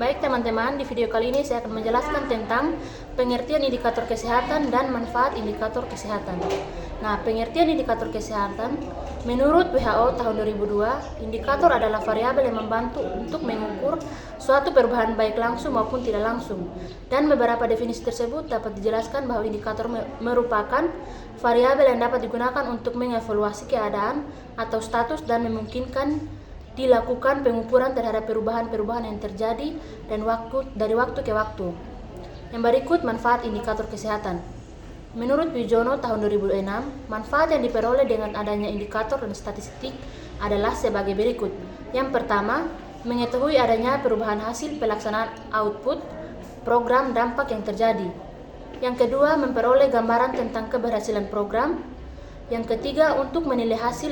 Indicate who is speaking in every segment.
Speaker 1: Baik teman-teman, di video kali ini saya akan menjelaskan tentang pengertian indikator kesehatan dan manfaat indikator kesehatan. Nah, pengertian indikator kesehatan, menurut WHO tahun 2002, indikator adalah variabel yang membantu untuk mengukur suatu perubahan baik langsung maupun tidak langsung. Dan beberapa definisi tersebut dapat dijelaskan bahwa indikator merupakan variabel yang dapat digunakan untuk mengevaluasi keadaan atau status dan memungkinkan dilakukan pengukuran terhadap perubahan-perubahan yang terjadi dan dari waktu ke waktu. Yang berikut manfaat indikator kesehatan. Menurut Wijono tahun 2006, manfaat yang diperoleh dengan adanya indikator dan statistik adalah sebagai berikut. Yang pertama, mengetahui adanya perubahan hasil pelaksanaan output program dampak yang terjadi. Yang kedua, memperoleh gambaran tentang keberhasilan program. Yang ketiga, untuk menilai hasil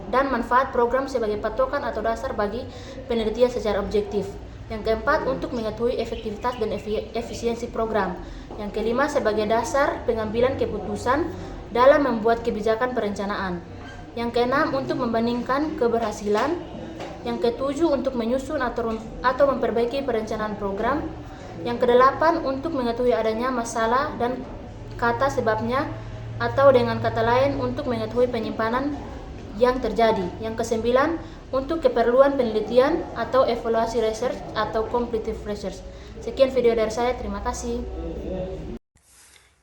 Speaker 1: dan manfaat program sebagai patokan atau dasar bagi penelitian secara objektif. Yang keempat, untuk mengetahui efektivitas dan efisiensi program. Yang kelima, sebagai dasar pengambilan keputusan dalam membuat kebijakan perencanaan. Yang keenam, untuk membandingkan keberhasilan. Yang ketujuh, untuk menyusun atau memperbaiki perencanaan program. Yang kedelapan, untuk mengetahui adanya masalah dan kata sebabnya, atau dengan kata lain, untuk mengetahui penyimpanan yang terjadi. Yang kesembilan, untuk keperluan penelitian atau evaluasi research atau comparative research. Sekian video dari saya, terima kasih.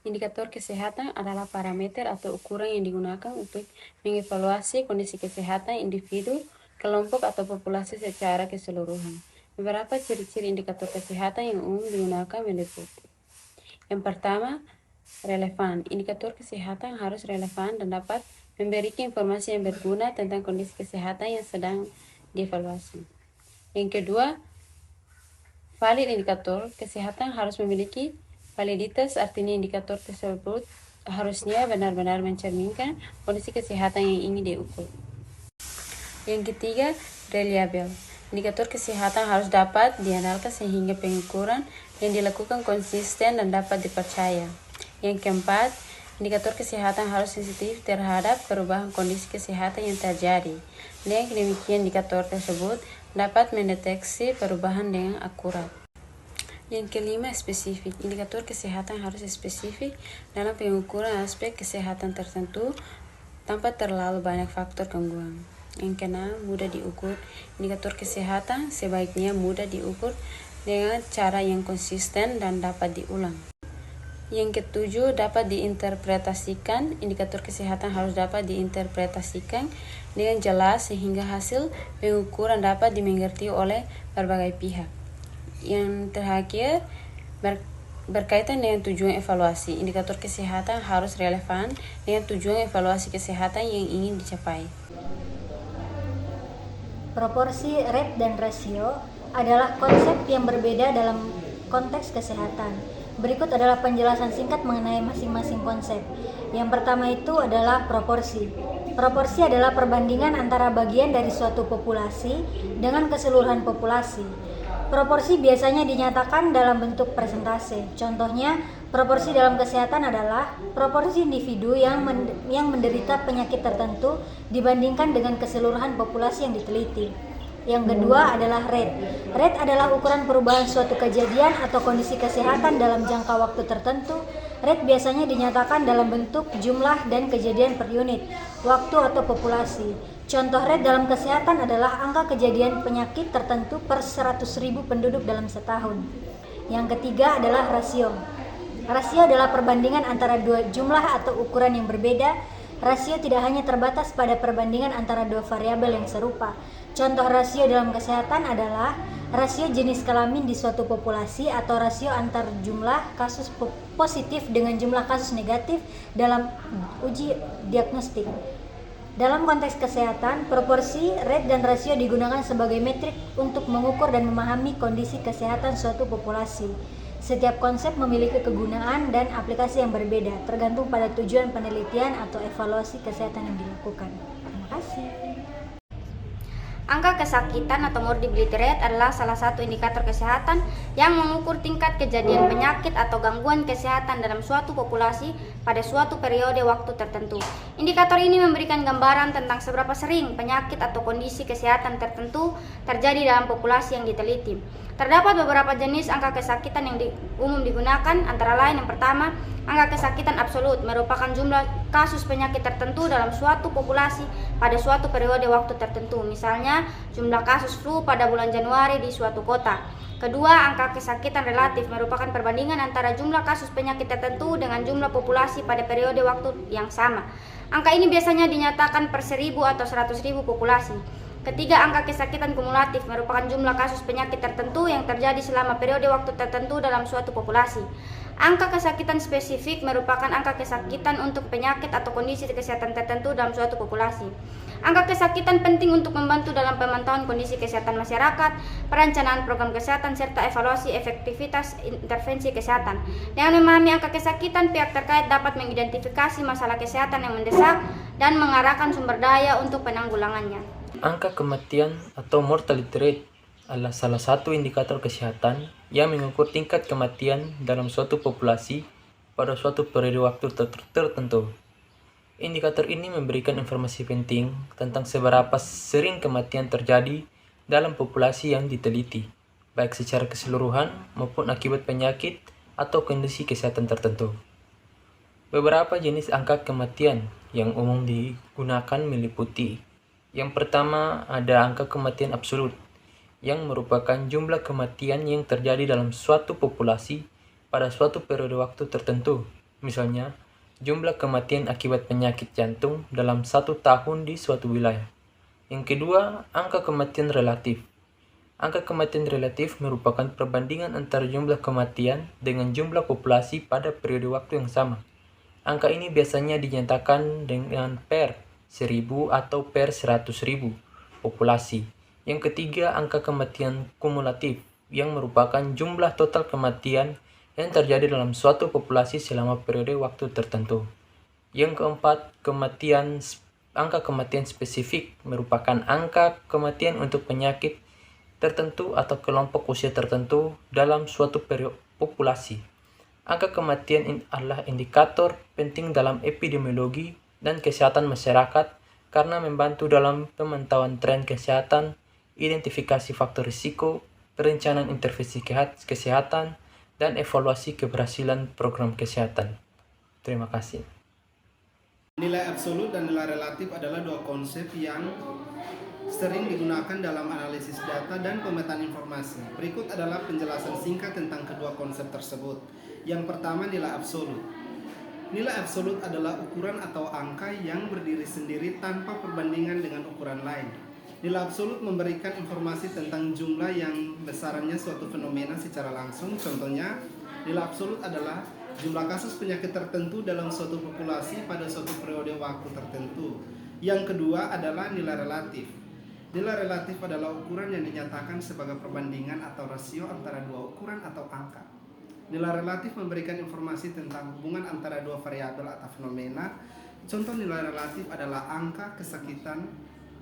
Speaker 2: Indikator kesehatan adalah parameter atau ukuran yang digunakan untuk mengevaluasi kondisi kesehatan individu, kelompok atau populasi secara keseluruhan. Beberapa ciri-ciri indikator kesehatan yang umum digunakan meliputi: yang pertama, relevan. Indikator kesehatan harus relevan dan dapat memberikan informasi yang berguna tentang kondisi kesehatan yang sedang dievaluasi. Yang kedua, valid. Indikator kesehatan harus memiliki validitas, artinya indikator tersebut harusnya benar-benar mencerminkan kondisi kesehatan yang ingin diukur. Yang ketiga, reliable. Indikator kesehatan harus dapat diandalkan sehingga pengukuran yang dilakukan konsisten dan dapat dipercaya. Yang keempat, indikator kesehatan harus sensitif terhadap perubahan kondisi kesehatan yang terjadi. Dengan demikian, indikator tersebut dapat mendeteksi perubahan dengan akurat. Yang kelima, spesifik. Indikator kesehatan harus spesifik dalam pengukuran aspek kesehatan tertentu tanpa terlalu banyak faktor gangguan. Yang keenam, mudah diukur. Indikator kesehatan sebaiknya mudah diukur dengan cara yang konsisten dan dapat diulang. Yang ketujuh, dapat diinterpretasikan. Indikator kesehatan harus dapat diinterpretasikan dengan jelas sehingga hasil pengukuran dapat dimengerti oleh berbagai pihak. Yang terakhir, berkaitan dengan tujuan evaluasi. Indikator kesehatan harus relevan dengan tujuan evaluasi kesehatan yang ingin dicapai.
Speaker 3: Proporsi, rate, dan rasio adalah konsep yang berbeda dalam konteks kesehatan. Berikut adalah penjelasan singkat mengenai masing-masing konsep. Yang pertama itu adalah proporsi. Proporsi adalah perbandingan antara bagian dari suatu populasi dengan keseluruhan populasi. Proporsi biasanya dinyatakan dalam bentuk persentase. Contohnya, proporsi dalam kesehatan adalah proporsi individu yang menderita penyakit tertentu dibandingkan dengan keseluruhan populasi yang diteliti. Yang kedua adalah rate. Rate adalah ukuran perubahan suatu kejadian atau kondisi kesehatan dalam jangka waktu tertentu. Rate biasanya dinyatakan dalam bentuk jumlah dan kejadian per unit waktu atau populasi. Contoh rate dalam kesehatan adalah angka kejadian penyakit tertentu per 100.000 penduduk dalam setahun. Yang ketiga adalah rasio. Rasio adalah perbandingan antara dua jumlah atau ukuran yang berbeda. Rasio tidak hanya terbatas pada perbandingan antara dua variabel yang serupa. Contoh rasio dalam kesehatan adalah rasio jenis kelamin di suatu populasi atau rasio antar jumlah kasus positif dengan jumlah kasus negatif dalam uji diagnostik. Dalam konteks kesehatan, proporsi, rate, dan rasio digunakan sebagai metrik untuk mengukur dan memahami kondisi kesehatan suatu populasi. Setiap konsep memiliki kegunaan dan aplikasi yang berbeda, tergantung pada tujuan penelitian atau evaluasi kesehatan yang dilakukan. Terima kasih.
Speaker 4: Angka kesakitan atau mortality rate adalah salah satu indikator kesehatan yang mengukur tingkat kejadian penyakit atau gangguan kesehatan dalam suatu populasi pada suatu periode waktu tertentu. Indikator ini memberikan gambaran tentang seberapa sering penyakit atau kondisi kesehatan tertentu terjadi dalam populasi yang diteliti. Terdapat beberapa jenis angka kesakitan yang umum digunakan, antara lain yang pertama, angka kesakitan absolut merupakan jumlah kasus penyakit tertentu dalam suatu populasi pada suatu periode waktu tertentu. Misalnya, jumlah kasus flu pada bulan Januari di suatu kota. Kedua, angka kesakitan relatif merupakan perbandingan antara jumlah kasus penyakit tertentu dengan jumlah populasi pada periode waktu yang sama. Angka ini biasanya dinyatakan per 1000 atau 100.000 populasi. Ketiga, angka kesakitan kumulatif merupakan jumlah kasus penyakit tertentu yang terjadi selama periode waktu tertentu dalam suatu populasi. Angka kesakitan spesifik merupakan angka kesakitan untuk penyakit atau kondisi kesehatan tertentu dalam suatu populasi. Angka kesakitan penting untuk membantu dalam pemantauan kondisi kesehatan masyarakat, perencanaan program kesehatan, serta evaluasi efektivitas intervensi kesehatan. Dengan memahami angka kesakitan, pihak terkait dapat mengidentifikasi masalah kesehatan yang mendesak dan mengarahkan sumber daya untuk penanggulangannya.
Speaker 5: Angka kematian atau mortality rate adalah salah satu indikator kesehatan yang mengukur tingkat kematian dalam suatu populasi pada suatu periode waktu tertentu. Indikator ini memberikan informasi penting tentang seberapa sering kematian terjadi dalam populasi yang diteliti, baik secara keseluruhan maupun akibat penyakit atau kondisi kesehatan tertentu. Beberapa jenis angka kematian yang umum digunakan meliputi: yang pertama, ada angka kematian absolut, yang merupakan jumlah kematian yang terjadi dalam suatu populasi pada suatu periode waktu tertentu. Misalnya, jumlah kematian akibat penyakit jantung dalam 1 tahun di suatu wilayah. Yang kedua, angka kematian relatif. Angka kematian relatif merupakan perbandingan antara jumlah kematian dengan jumlah populasi pada periode waktu yang sama. Angka ini biasanya dinyatakan dengan per 1000 atau per 100.000 populasi. Yang ketiga, angka kematian kumulatif, yang merupakan jumlah total kematian yang terjadi dalam suatu populasi selama periode waktu tertentu. Yang keempat, angka kematian spesifik merupakan angka kematian untuk penyakit tertentu atau kelompok usia tertentu dalam suatu populasi. Angka kematian adalah indikator penting dalam epidemiologi dan kesehatan masyarakat karena membantu dalam pemantauan tren kesehatan, identifikasi faktor risiko, perencanaan intervensi kesehatan, dan evaluasi keberhasilan program kesehatan. Terima kasih.
Speaker 6: Nilai absolut dan nilai relatif adalah dua konsep yang sering digunakan dalam analisis data dan pemetaan informasi. Berikut adalah penjelasan singkat tentang kedua konsep tersebut. Yang pertama, nilai absolut. Nilai absolut adalah ukuran atau angka yang berdiri sendiri tanpa perbandingan dengan ukuran lain. Nilai absolut memberikan informasi tentang jumlah yang besarannya suatu fenomena secara langsung. Contohnya, nilai absolut adalah jumlah kasus penyakit tertentu dalam suatu populasi pada suatu periode waktu tertentu. Yang kedua adalah nilai relatif. Nilai relatif adalah ukuran yang dinyatakan sebagai perbandingan atau rasio antara dua ukuran atau angka. Nilai relatif memberikan informasi tentang hubungan antara dua variabel atau fenomena. Contoh nilai relatif adalah angka kesakitan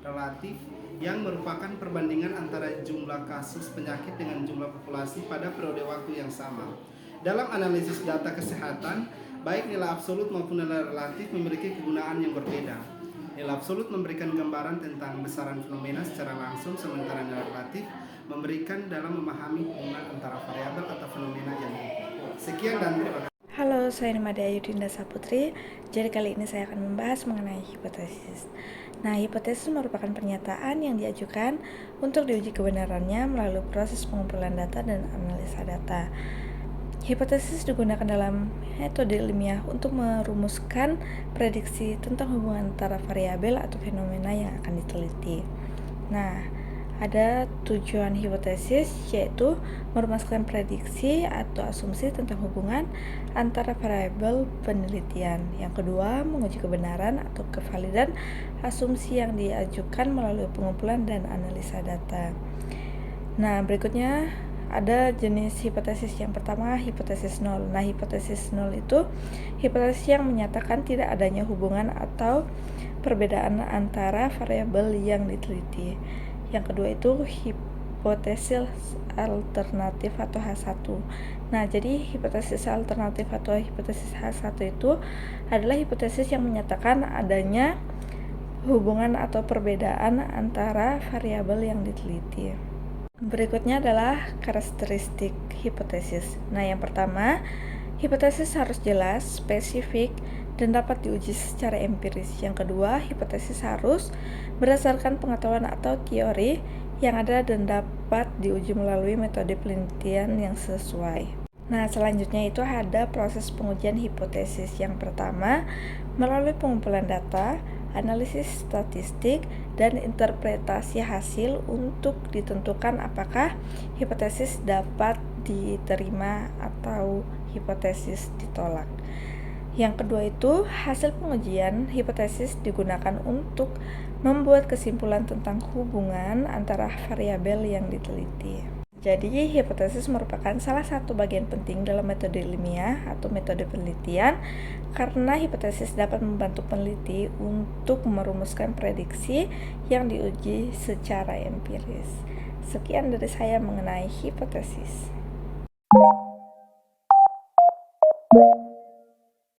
Speaker 6: relatif yang merupakan perbandingan antara jumlah kasus penyakit dengan jumlah populasi pada periode waktu yang sama. Dalam analisis data kesehatan, baik nilai absolut maupun nilai relatif memiliki kegunaan yang berbeda. Nilai absolut memberikan gambaran tentang besaran fenomena secara langsung, sementara nilai relatif memberikan dalam memahami hubungan antara variabel atau fenomena yang diukur. Sekian dan terima kasih.
Speaker 7: Halo, saya Mada Yudinda Saputri. Jadi kali ini saya akan membahas mengenai hipotesis. Nah, hipotesis merupakan pernyataan yang diajukan untuk diuji kebenarannya melalui proses pengumpulan data dan analisa data. Hipotesis digunakan dalam metode ilmiah untuk merumuskan prediksi tentang hubungan antara variabel atau fenomena yang akan diteliti. Nah, ada tujuan hipotesis, yaitu merumuskan prediksi atau asumsi tentang hubungan antara variabel penelitian. Yang kedua, menguji kebenaran atau kevalidan asumsi yang diajukan melalui pengumpulan dan analisa data. Nah, berikutnya ada jenis hipotesis. Yang pertama, hipotesis nol. Nah, hipotesis nol itu hipotesis yang menyatakan tidak adanya hubungan atau perbedaan antara variabel yang diteliti. Yang kedua itu hipotesis alternatif atau H1. Nah, jadi hipotesis alternatif atau hipotesis H1 itu adalah hipotesis yang menyatakan adanya hubungan atau perbedaan antara variabel yang diteliti. Berikutnya adalah karakteristik hipotesis. Nah, yang pertama, hipotesis harus jelas, spesifik, dan dapat diuji secara empiris. Yang kedua, hipotesis harus berdasarkan pengetahuan atau teori yang ada dan dapat diuji melalui metode penelitian yang sesuai. Nah, selanjutnya itu ada proses pengujian hipotesis. Yang pertama, melalui pengumpulan data, analisis statistik, dan interpretasi hasil untuk ditentukan apakah hipotesis dapat diterima atau hipotesis ditolak. Yang kedua itu, hasil pengujian hipotesis digunakan untuk membuat kesimpulan tentang hubungan antara variabel yang diteliti. Jadi, hipotesis merupakan salah satu bagian penting dalam metode ilmiah atau metode penelitian karena hipotesis dapat membantu peneliti untuk merumuskan prediksi yang diuji secara empiris. Sekian dari saya mengenai hipotesis.